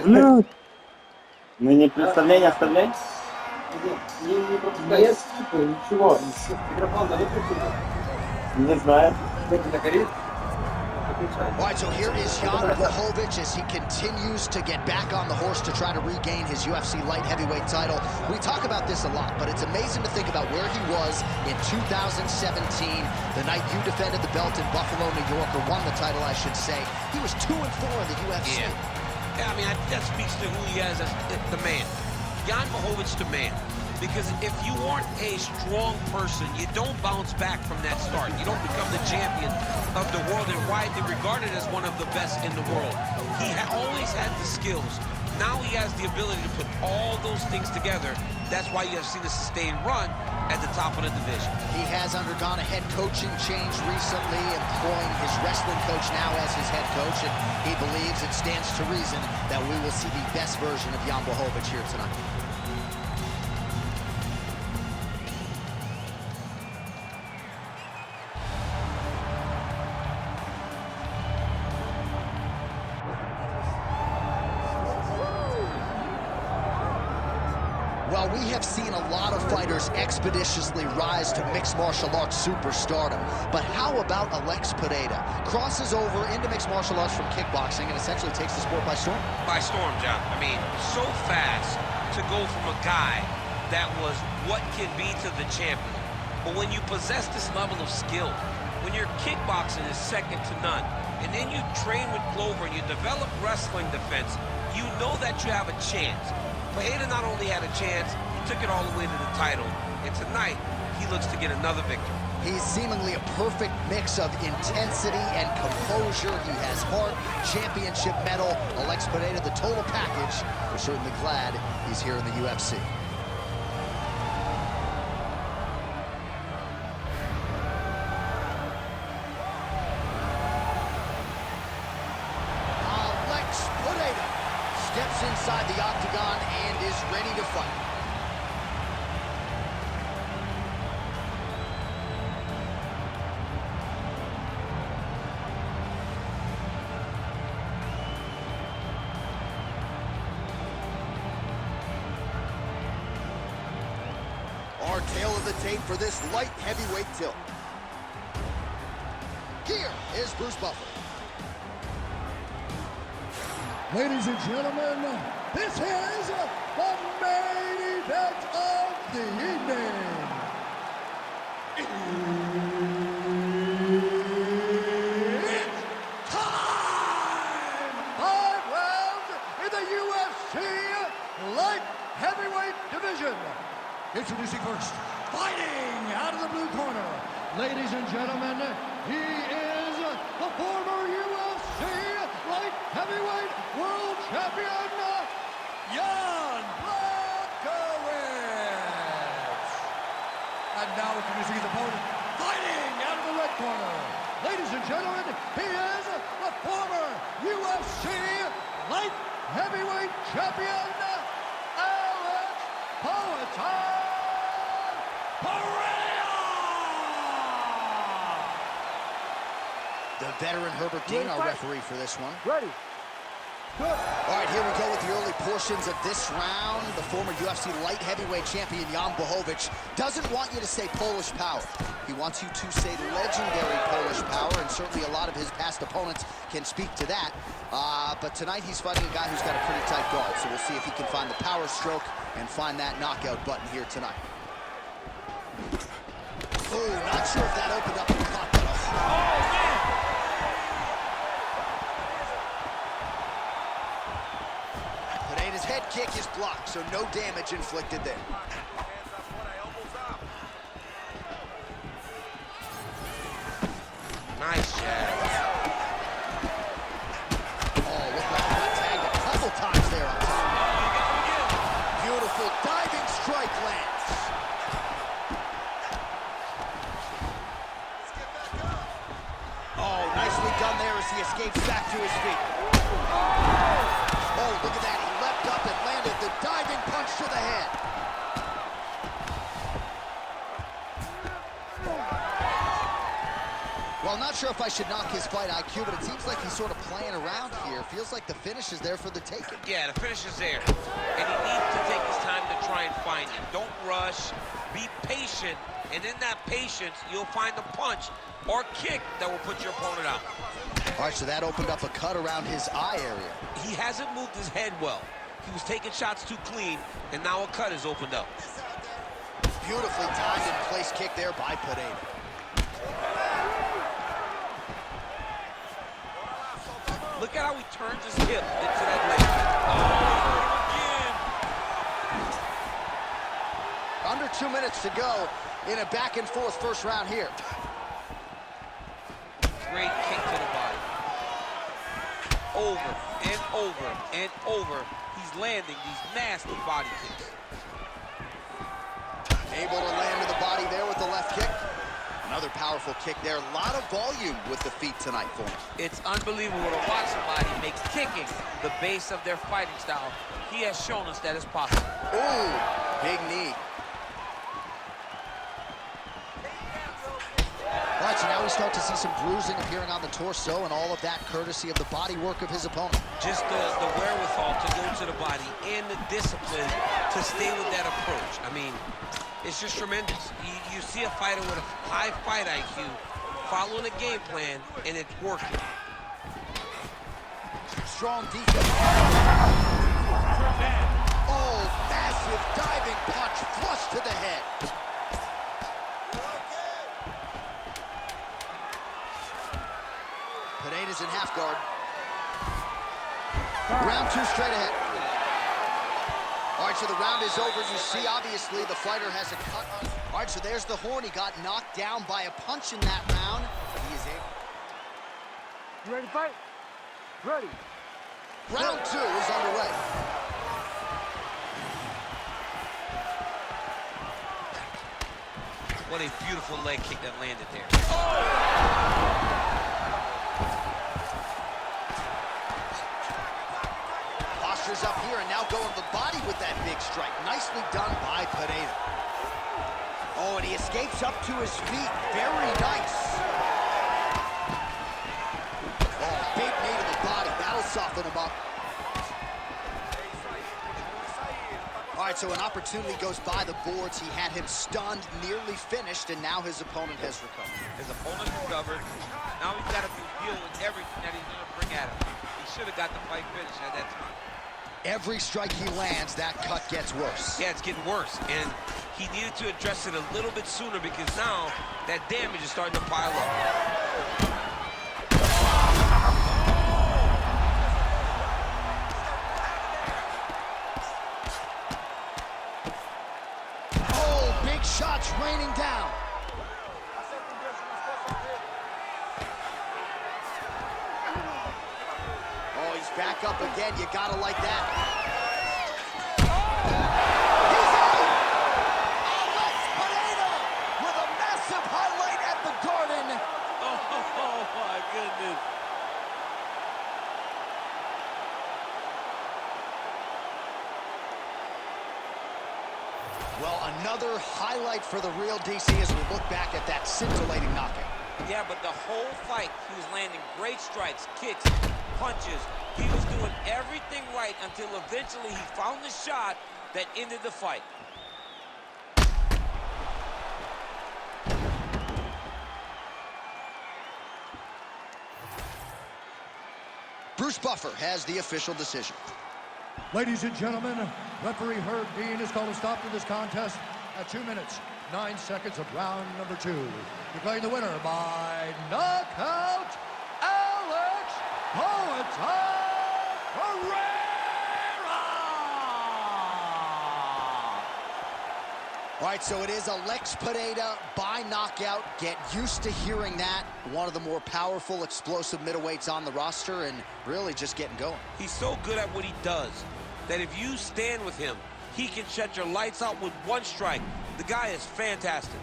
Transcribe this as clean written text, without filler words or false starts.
Ну, ну не представление оставлять? Не пропускай. Без скипа, ничего. Микрофон дадут какие-то? Не знаю. Это горит? All right, so here is Jan Blachowicz as he continues to get back on the horse to try to regain his UFC light heavyweight title. We talk about this a lot, but it's amazing to think about where he was in 2017, the night you defended the belt in Buffalo, New York, or won the title, I should say. He was 2-4 in the UFC. Yeah, I mean, that speaks to who he is as the man. Jan Blachowicz, the man. Because if you aren't a strong person, you don't bounce back from that start. You don't become the champion of the world and widely regarded as one of the best in the world. He always had the skills. Now he has the ability to put all those things together. That's why you have seen a sustained run at the top of the division. He has undergone a head coaching change recently, employing his wrestling coach now as his head coach, and he believes it stands to reason that we will see the best version of Jan Blachowicz here tonight. Well, we have seen a lot of fighters expeditiously rise to mixed martial arts superstardom. But how about Alex Pereira? Crosses over into mixed martial arts from kickboxing and essentially takes the sport by storm. By storm, John. I mean, so fast to go from a guy that was what can be to the champion. But when you possess this level of skill, when your kickboxing is second to none, and then you train with Glover and you develop wrestling defense, you know that you have a chance. Pereira not only had a chance, he took it all the way to the title. And tonight, he looks to get another victory. He's seemingly a perfect mix of intensity and composure. He has heart, championship medal. Alex Pereira, the total package. We're certainly glad he's here in the UFC. Alex Pereira steps inside the octagon and is ready to fight. Our tail of the tape for this light heavyweight tilt. Here is Bruce Buffer. Ladies and gentlemen, this is the main event of the evening. It's time! 5 rounds in the UFC light heavyweight division. Introducing first, fighting out of the blue corner. Ladies and gentlemen, he is the former UFC light heavyweight world champion, Jan Blachowicz. And now introducing his opponent, fighting out of the red corner. Ladies and gentlemen, he is the former UFC light heavyweight champion, Alex Pereira. The veteran Herbert Dean, our referee for this one. Ready. Good. All right, here we go with the early portions of this round. The former UFC light heavyweight champion, Jan Blachowicz, doesn't want you to say Polish power. He wants you to say legendary Polish power, and certainly a lot of his past opponents can speak to that. But tonight he's fighting a guy who's got a pretty tight guard, so we'll see if he can find the power stroke and find that knockout button here tonight. Oh, not sure if that opened up the cockpit. Oh, man! Pereira's head kick is blocked, so no damage inflicted there. Nice jab. Oh, look like he got tagged a couple times there on top. Beautiful diving strike lands. Oh, nicely done there as he escapes back to his feet. Oh, look at that. He leapt up and landed the diving punch to the head. Well, not sure if I should knock his fight IQ, but it seems like he's sort of playing around here. Feels like the finish is there for the taking. Yeah, the finish is there. And he needs to take his time to try and find it. Don't rush. Be patient. And in that patience, you'll find the punch or kick that will put your opponent out. All right, so that opened up a cut around his eye area. He hasn't moved his head well. He was taking shots too clean, and now a cut is opened up. Beautifully timed and place kick there by Pereira. Look at how he turns his hip into that leg. Oh, again. Under 2 minutes to go in a back-and-forth first round here. Great kick to the body. Over and over and over. He's landing these nasty body kicks. Able to land to the body there with the left kick. Another powerful kick there. A lot of volume with the feet tonight for him. It's unbelievable to watch somebody make kicking the base of their fighting style. He has shown us that it's possible. Ooh, big knee. All right, so now we start to see some bruising appearing on the torso, and all of that courtesy of the body work of his opponent. Just the wherewithal to go to the body and the discipline to stay with that approach. I mean, it's just tremendous. You see a fighter with a high fight IQ following a game plan, and it's working. Strong defense. Oh, massive diving punch flush to the head. Pereira's in half guard. Round 2 straight ahead. All right, so the round is over. You see, obviously, the fighter has a cut on. All right, so there's the horn. He got knocked down by a punch in that round. He is able. You ready to fight? Ready. Round 2 is underway. What a beautiful leg kick that landed there. Posture's up here and now going to the body with that big strike. Nicely done by Pereira. Oh, and he escapes up to his feet. Very nice. Oh, big knee to the body. That'll soften him up. All right, so an opportunity goes by the boards. He had him stunned, nearly finished, and now his opponent has recovered. His opponent recovered. Now he's got to deal with everything that he's going to bring at him. He should have got the fight finished at that time. Every strike he lands, that cut gets worse. Yeah, it's getting worse, and he needed to address it a little bit sooner because now that damage is starting to pile up. Oh, big shots raining down. Oh, he's back up again. You gotta like that. He's out! Alex Pereira with a massive highlight at the Garden. Oh my goodness. Well, another highlight for the real DC as we look back at that scintillating knockout. Yeah, but the whole fight, he was landing great strikes, kicks, punches. He was doing everything right until eventually he found the shot that ended the fight. Bruce Buffer has the official decision. Ladies and gentlemen, referee Herb Dean has called a stop to this contest at 2 minutes, 9 seconds of round number 2. Declaring the winner by knockout, Alex Pereira! All right, so it is Alex Pereira by knockout. Get used to hearing that. One of the more powerful, explosive middleweights on the roster, and really just getting going. He's so good at what he does that if you stand with him, he can shut your lights out with one strike. The guy is fantastic.